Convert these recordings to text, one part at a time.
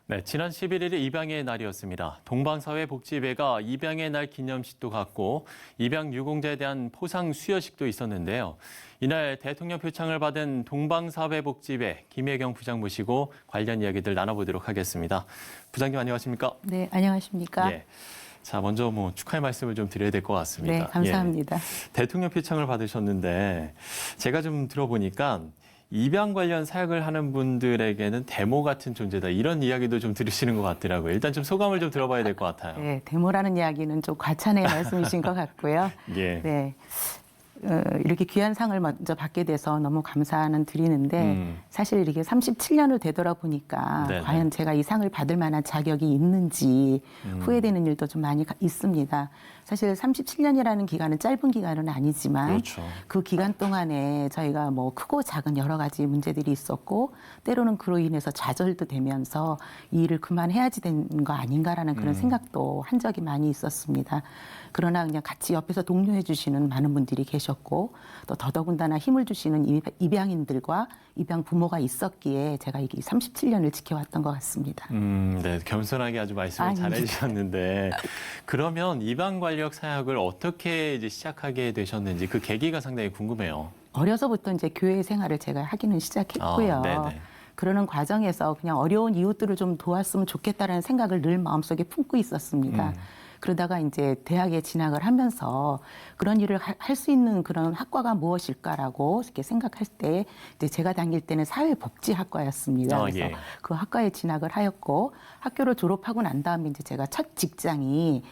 네, 지난 11일이 입양의 날이었습니다. 동방사회복지회가 입양의 날 기념식도 갖고 입양 유공자에 대한 포상 수여식도 있었는데요. 이날 대통령 표창을 받은 동방사회복지회 김혜경 부장 모시고 관련 이야기들 나눠보도록 하겠습니다. 부장님 안녕하십니까? 네, 안녕하십니까? 예. 자, 먼저 축하의 말씀을 좀 드려야 될 것 같습니다. 네, 감사합니다. 예. 대통령 표창을 받으셨는데 제가 좀 들어보니까 입양 관련 사역을 하는 분들에게는 데모 같은 존재다. 이런 이야기도 좀 들으시는 것 같더라고요. 일단 좀 소감을 좀 들어봐야 될 것 같아요. 네, 데모라는 이야기는 좀 과찬의 말씀이신 것 같고요. 예. 네. 이렇게 귀한 상을 먼저 받게 돼서 너무 감사는 드리는데 사실 이게 37년을 되돌아보니까 네네. 과연 제가 이 상을 받을 만한 자격이 있는지 후회되는 일도 좀 많이 있습니다. 사실 37년이라는 기간은 짧은 기간은 아니지만 그렇죠. 그 기간 동안에 저희가 뭐 크고 작은 여러 가지 문제들이 있었고 때로는 그로 인해서 좌절도 되면서 이 일을 그만해야지 되는 거 아닌가라는 그런 생각도 한 적이 많이 있었습니다. 그러나 그냥 같이 옆에서 독려해 주시는 많은 분들이 계셨고 또 더더군다나 힘을 주시는 입양인들과 입양 부모가 있었기에 제가 이 37년을 지켜왔던 것 같습니다. 네, 겸손하게 아주 말씀을 잘 해주셨는데 그러면 입양 관련 사역을 어떻게 이제 시작하게 되셨는지 그 계기가 상당히 궁금해요. 어려서부터 이제 교회 생활을 제가 하기는 시작했고요. 네네. 그러는 과정에서 그냥 어려운 이웃들을 좀 도왔으면 좋겠다라는 생각을 늘 마음속에 품고 있었습니다. 그러다가 이제 대학에 진학을 하면서 그런 일을 할 수 있는 그런 학과가 무엇일까라고 이렇게 생각할 때 이제 제가 다닐 때는 사회복지학과였습니다. 그래서 예. 그 학과에 진학을 하였고 학교를 졸업하고 난 다음에 이제 제가 첫 직장이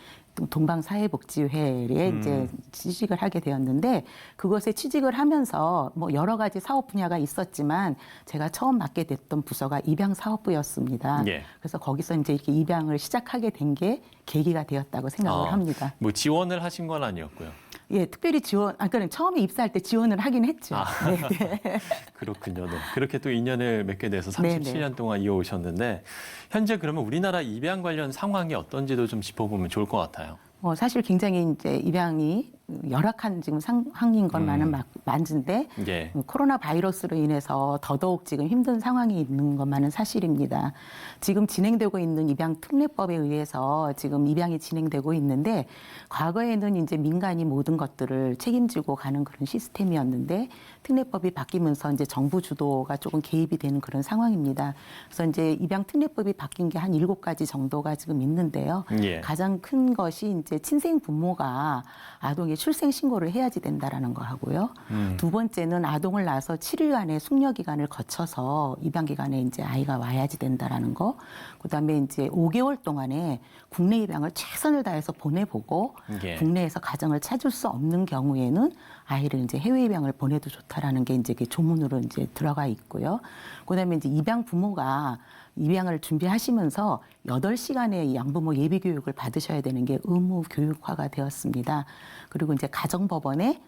동방사회복지회에 이제 취직을 하게 되었는데 그것에 취직을 하면서 뭐 여러 가지 사업 분야가 있었지만 제가 처음 맡게 됐던 부서가 입양사업부였습니다. 예. 그래서 거기서 이제 이렇게 입양을 시작하게 된 게 계기가 되었다고 생각을 합니다. 뭐 지원을 하신 건 아니었고요. 예, 특별히 그러니까 처음에 입사할 때 지원을 하긴 했죠. 네, 네. 그렇군요. 네. 그렇게 또 인연을 맺게 돼서 네네. 37년 동안 이어오셨는데 현재 그러면 우리나라 입양 관련 상황이 어떤지도 좀 짚어보면 좋을 것 같아요. 사실 굉장히 이제 입양이 열악한 지금 상황인 것만은 맞은데 예. 코로나 바이러스로 인해서 더더욱 지금 힘든 상황이 있는 것만은 사실입니다. 지금 진행되고 있는 입양 특례법에 의해서 지금 입양이 진행되고 있는데 과거에는 이제 민간이 모든 것들을 책임지고 가는 그런 시스템이었는데 특례법이 바뀌면서 이제 정부 주도가 조금 개입이 되는 그런 상황입니다. 그래서 이제 입양 특례법이 바뀐 게 한 7가지 정도가 지금 있는데요. 예. 가장 큰 것이 이제 친생 부모가 아동의 출생 신고를 해야지 된다라는 거 하고요. 두 번째는 아동을 낳아서 7일간의 숙려 기간을 거쳐서 입양 기간에 이제 아이가 와야지 된다라는 거. 그다음에 이제 5개월 동안에 국내 입양을 최선을 다해서 보내보고 예. 국내에서 가정을 찾을 수 없는 경우에는 아이를 이제 해외 입양을 보내도 좋다라는 게 이제 조문으로 이제 들어가 있고요. 그다음에 이제 입양 부모가 입양을 준비하시면서 8시간의 양부모 예비 교육을 받으셔야 되는 게 의무 교육화가 되었습니다. 그리고 이제 가정법원에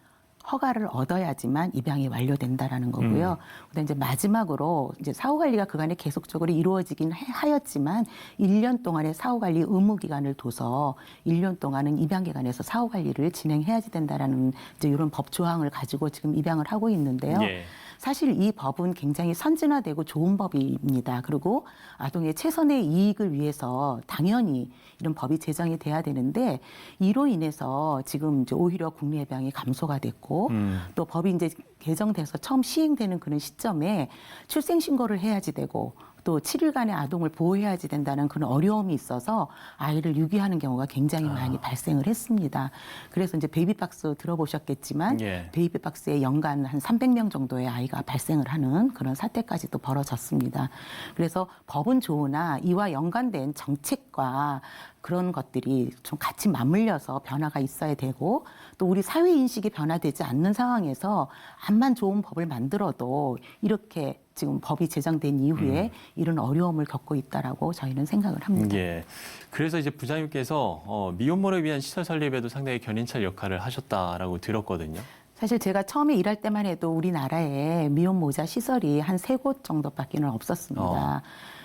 허가를 얻어야지만 입양이 완료된다라는 거고요. 그다음에 이제 마지막으로 이제 사후 관리가 그간에 계속적으로 이루어지긴 하였지만 1년 동안의 사후 관리 의무 기간을 둬서 1년 동안은 입양 기관에서 사후 관리를 진행해야지 된다라는 이제 이런 법 조항을 가지고 지금 입양을 하고 있는데요. 예. 사실 이 법은 굉장히 선진화되고 좋은 법입니다. 그리고 아동의 최선의 이익을 위해서 당연히 이런 법이 제정이 돼야 되는데 이로 인해서 지금 이제 오히려 국내 입양이 감소가 됐고 또 법이 이제 개정돼서 처음 시행되는 그런 시점에 출생 신고를 해야지 되고 또 7일간의 아동을 보호해야지 된다는 그런 어려움이 있어서 아이를 유기하는 경우가 굉장히 많이 발생을 했습니다. 그래서 이제 베이비박스 들어보셨겠지만 예. 베이비박스에 연간 한 300명 정도의 아이가 발생을 하는 그런 사태까지도 벌어졌습니다. 그래서 법은 좋으나 이와 연관된 정책과 그런 것들이 좀 같이 맞물려서 변화가 있어야 되고 또 우리 사회 인식이 변화되지 않는 상황에서 암만 좋은 법을 만들어도 이렇게 지금 법이 제정된 이후에 이런 어려움을 겪고 있다라고 저희는 생각을 합니다. 예. 그래서 이제 부장님께서 미혼모를 위한 시설 설립에도 상당히 견인차 역할을 하셨다라고 들었거든요. 사실 제가 처음에 일할 때만 해도 우리나라에 미혼모자 시설이 한 3곳 정도밖에는 없었습니다.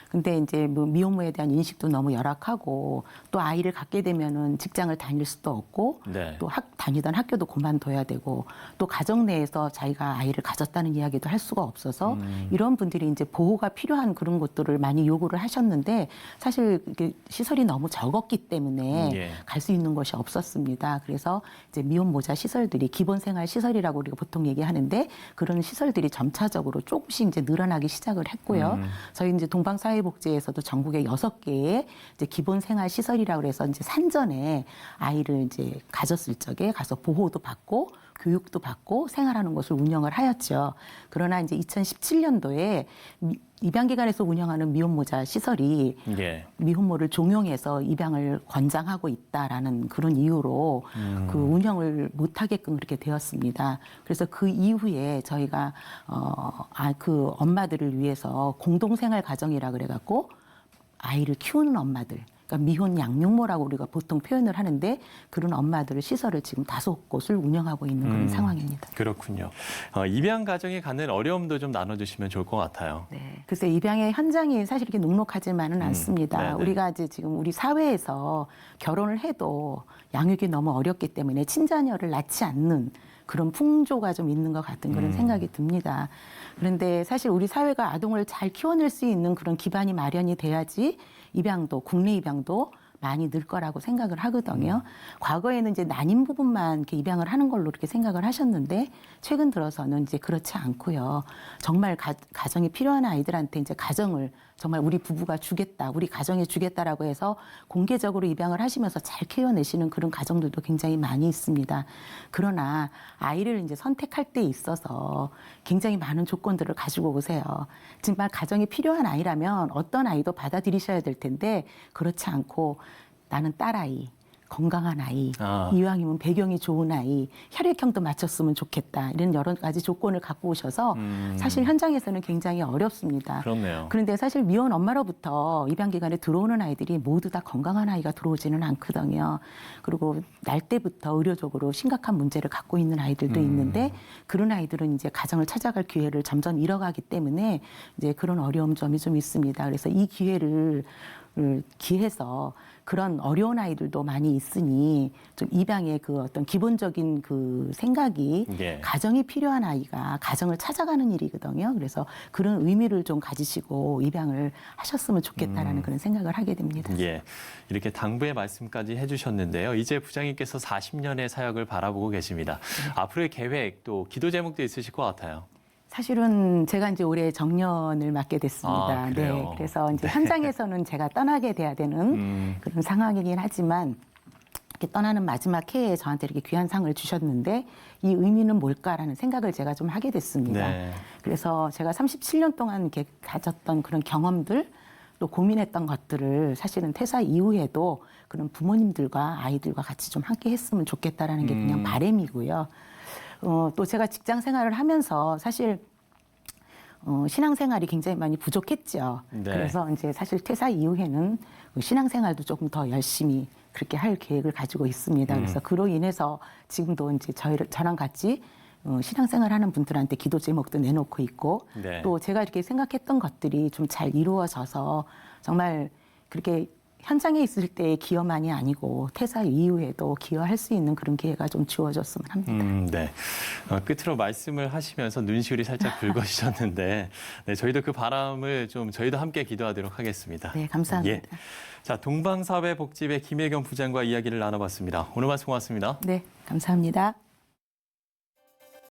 근데 이제 뭐 미혼모에 대한 인식도 너무 열악하고 또 아이를 갖게 되면은 직장을 다닐 수도 없고 네. 또 다니던 학교도 그만둬야 되고 또 가정 내에서 자기가 아이를 가졌다는 이야기도 할 수가 없어서 이런 분들이 이제 보호가 필요한 그런 것들을 많이 요구를 하셨는데 사실 이게 시설이 너무 적었기 때문에 예. 갈 수 있는 것이 없었습니다. 그래서 이제 미혼모자 시설들이 기본생활 시설이라고 우리가 보통 얘기하는데 그런 시설들이 점차적으로 조금씩 이제 늘어나기 시작을 했고요. 저희 이제 동방사회복지에서도 전국에 6개의 이제 기본생활 시설이라고 해서 이제 산전에 아이를 이제 가졌을 적에 가서 보호도 받고 교육도 받고 생활하는 것을 운영을 하였죠. 그러나 이제 2017년도에 입양기관에서 운영하는 미혼모자 시설이 예. 미혼모를 종용해서 입양을 권장하고 있다라는 그런 이유로 그 운영을 못하게끔 그렇게 되었습니다. 그래서 그 이후에 저희가 그 엄마들을 위해서 공동생활 가정이라 그래갖고 아이를 키우는 엄마들. 그러니까 미혼 양육모라고 우리가 보통 표현을 하는데 그런 엄마들을 시설을 지금 5곳을 운영하고 있는 그런 상황입니다. 그렇군요. 입양 가정이 갖는 어려움도 좀 나눠주시면 좋을 것 같아요. 네. 글쎄 입양의 현장이 사실 이렇게 녹록하지만은 않습니다. 네네. 우리가 이제 지금 우리 사회에서 결혼을 해도 양육이 너무 어렵기 때문에 친자녀를 낳지 않는 그런 풍조가 좀 있는 것 같은 그런 생각이 듭니다. 그런데 사실 우리 사회가 아동을 잘 키워낼 수 있는 그런 기반이 마련이 돼야지 입양도 국내 입양도 많이 늘 거라고 생각을 하거든요. 과거에는 이제 난임 부분만 이렇게 입양을 하는 걸로 이렇게 생각을 하셨는데 최근 들어서는 이제 그렇지 않고요. 정말 가정이 필요한 아이들한테 이제 가정을 정말 우리 부부가 주겠다, 우리 가정에 주겠다라고 해서 공개적으로 입양을 하시면서 잘 키워내시는 그런 가정들도 굉장히 많이 있습니다. 그러나 아이를 이제 선택할 때 있어서 굉장히 많은 조건들을 가지고 오세요. 정말 가정이 필요한 아이라면 어떤 아이도 받아들이셔야 될 텐데 그렇지 않고 나는 딸아이, 건강한 아이, 이왕이면 배경이 좋은 아이, 혈액형도 맞췄으면 좋겠다. 이런 여러 가지 조건을 갖고 오셔서 사실 현장에서는 굉장히 어렵습니다. 그렇네요. 그런데 사실 미혼 엄마로부터 입양기관에 들어오는 아이들이 모두 다 건강한 아이가 들어오지는 않거든요. 그리고 날 때부터 의료적으로 심각한 문제를 갖고 있는 아이들도 있는데 그런 아이들은 이제 가정을 찾아갈 기회를 점점 잃어가기 때문에 이제 그런 어려움 점이 좀 있습니다. 그래서 이 기회를 기해서 그런 어려운 아이들도 많이 있으니 좀 입양의 그 어떤 기본적인 그 생각이 예. 가정이 필요한 아이가 가정을 찾아가는 일이거든요. 그래서 그런 의미를 좀 가지시고 입양을 하셨으면 좋겠다라는 그런 생각을 하게 됩니다. 예, 이렇게 당부의 말씀까지 해주셨는데요. 이제 부장님께서 40년의 사역을 바라보고 계십니다. 앞으로의 계획 또 기도 제목도 있으실 것 같아요. 사실은 제가 이제 올해 정년을 맡게 됐습니다. 아, 그래요? 네, 그래서 이제 현장에서는 제가 떠나게 돼야 되는 그런 상황이긴 하지만 이렇게 떠나는 마지막 해에 저한테 이렇게 귀한 상을 주셨는데 이 의미는 뭘까라는 생각을 제가 좀 하게 됐습니다. 네. 그래서 제가 37년 동안 이렇게 가졌던 그런 경험들 또 고민했던 것들을 사실은 퇴사 이후에도 그런 부모님들과 아이들과 같이 좀 함께 했으면 좋겠다라는 게 그냥 바람이고요. 또 제가 직장 생활을 하면서 사실 신앙생활이 굉장히 많이 부족했죠. 네. 그래서 이제 사실 퇴사 이후에는 신앙생활도 조금 더 열심히 그렇게 할 계획을 가지고 있습니다. 그래서 그로 인해서 지금도 이제 저랑 같이 신앙생활하는 분들한테 기도 제목도 내놓고 있고 네. 또 제가 이렇게 생각했던 것들이 좀 잘 이루어져서 정말 그렇게 현장에 있을 때의 기여만이 아니고 퇴사 이후에도 기여할 수 있는 그런 기회가 좀 주어졌으면 합니다. 네. 끝으로 말씀을 하시면서 눈시울이 살짝 붉어지셨는데 네, 저희도 그 바람을 좀 저희도 함께 기도하도록 하겠습니다. 네, 감사합니다. 예. 자, 동방사회복지회 김혜경 부장과 이야기를 나눠봤습니다. 오늘 말씀 고맙습니다. 네, 감사합니다.